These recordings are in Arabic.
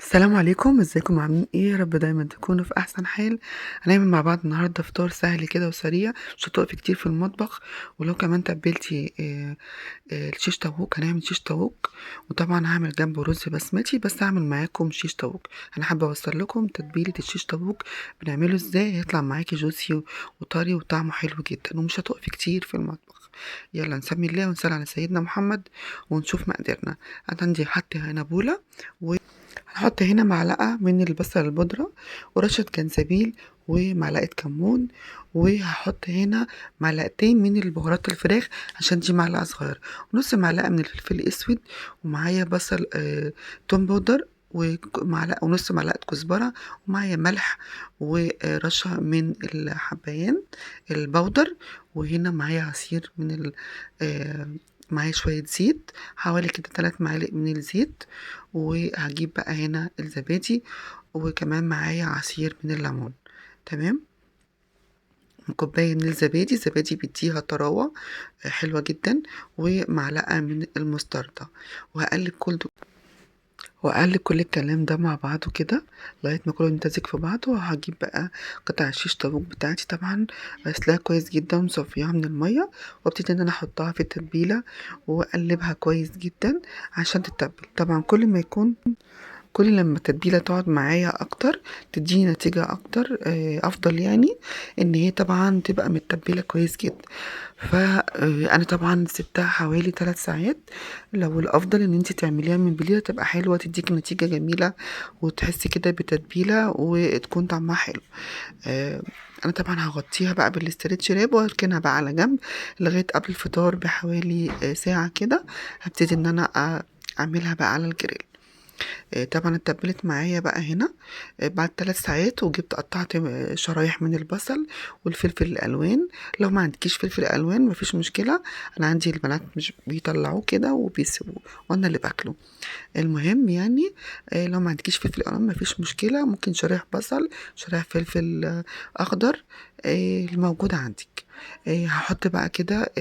السلام عليكم، ازيكم عاملين ايه؟ يا رب دايما تكونوا في احسن حال. هنعمل مع بعض النهارده فطار سهل كده وسريع، مش هتقفي كتير في المطبخ. ولو كمان تبلتي الشيش طاووق، هنعمل شيش طاووق. وطبعا هعمل جنبه رز بسمتي، بس هعمل معاكم شيش طاووق. انا حابه اوصل لكم تتبيله الشيش طاووق بنعمله ازاي، هيطلع معاكي جوسي وطري وطعمه حلو جدا، ومش هتقفي كتير في المطبخ. يلا نسمي الله ونصلي على سيدنا محمد ونشوف مقاديرنا. انا عندي حتى هنا بوله، هنحط هنا معلقة من البصل البودرة ورشة جنزبيل ومعلقة كمون. وهحط هنا معلقتين من البهارات الفراخ عشان دي معلقة صغيرة، ونص معلقة من الفلفل الأسود، ومعايا بصل توم بودر، ومعلقة ونص معلقة كزبرة، ومعايا ملح ورشة من الحبهان البودر. وهنا معايا عصير من معايا شوية زيت، حوالي كده 3 معالق من الزيت. وهجيب بقى هنا الزبادي، وكمان معايا عصير من الليمون. تمام. كوباية من الزبادي بيديها طراوة حلوة جدا، ومعلقة من المستردة. وهقلب كل الكلام ده مع بعضه كده لغايه ما كله يمتزج في بعضه. وهجيب بقى قطع الشيش طاووق بتاعتي، طبعا غسلاها كويس جدا ومصفياها من الميه، وابتدي ان انا احطها في التتبيله واقلبها كويس جدا عشان تتبل. طبعا كل لما التتبيله تقعد معايا اكتر تديني نتيجه اكتر، افضل يعني ان هي طبعا تبقى متبله كويس جدا. فانا طبعا سبتها حوالي 3 ساعات. لو الافضل ان انت تعمليها من بالليل تبقى حلوه، تديك نتيجه جميله وتحسي كده بتتبيله وتكون طعمها حلو. آه، انا طبعا هغطيها بقى بالاسترتش راب واركنها بقى على جنب لغايه قبل الفطار بحوالي ساعه كده. هبتدي ان انا اعملها بقى على الجريل. طبعا اتبلت معايا بقى هنا بعد 3 ساعات، وجبت قطعت شرايح من البصل والفلفل الالوان. لو ما عندكيش فلفل الوان مفيش مشكله، انا عندي البنات مش بيطلعوه كده وبيسيبوه وانا اللي باكله. المهم يعني لو ما عندكيش فلفل الوان مفيش مشكله، ممكن شرايح بصل، شرايح فلفل اخضر الموجوده عندك. هحط بقى كده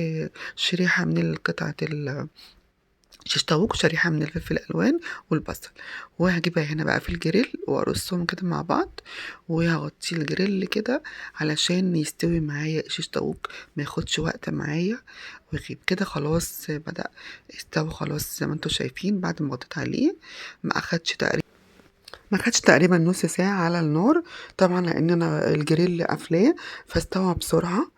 شريحه من قطعه شيش طاووق، وشريحة من الفلفل الألوان والبصل. وهجيبها هنا بقى في الجريل وأرصهم كده مع بعض، وهغطي الجريل كده علشان يستوي معايا الشيش طاووق، ما ياخدش وقت معايا ويغيب كده. خلاص بدأ استوى خلاص زي ما انتوا شايفين بعد ما غطيت عليه. ما خدش تقريبا نص ساعة على النار، طبعا لأن أنا الجريل قافلاه فاستوى بسرعة.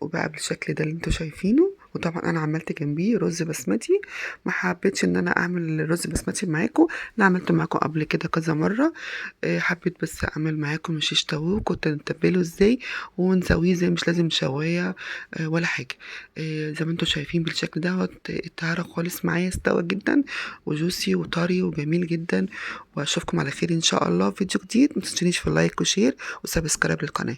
وبقى بالشكل ده اللي انتوا شايفينه. وطبعا انا عملت جنبيه رز بسمتي، ما حبيتش ان انا اعمل رز بسمتي معاكم، انا عملته معاكم قبل كده كذا مره. حبيت بس اعمل معاكم الشيش طاووق، كنت نتبله ازاي ونسويه ازاي، مش لازم شوايه ولا حاجه. زي ما انتوا شايفين بالشكل ده اتعرق خالص معايا، استوى جدا وجوسي وطري وجميل جدا. واشوفكم على خير ان شاء الله في فيديو جديد. ما تنسونيش في اللايك وشير وسبسكرايب للقناه.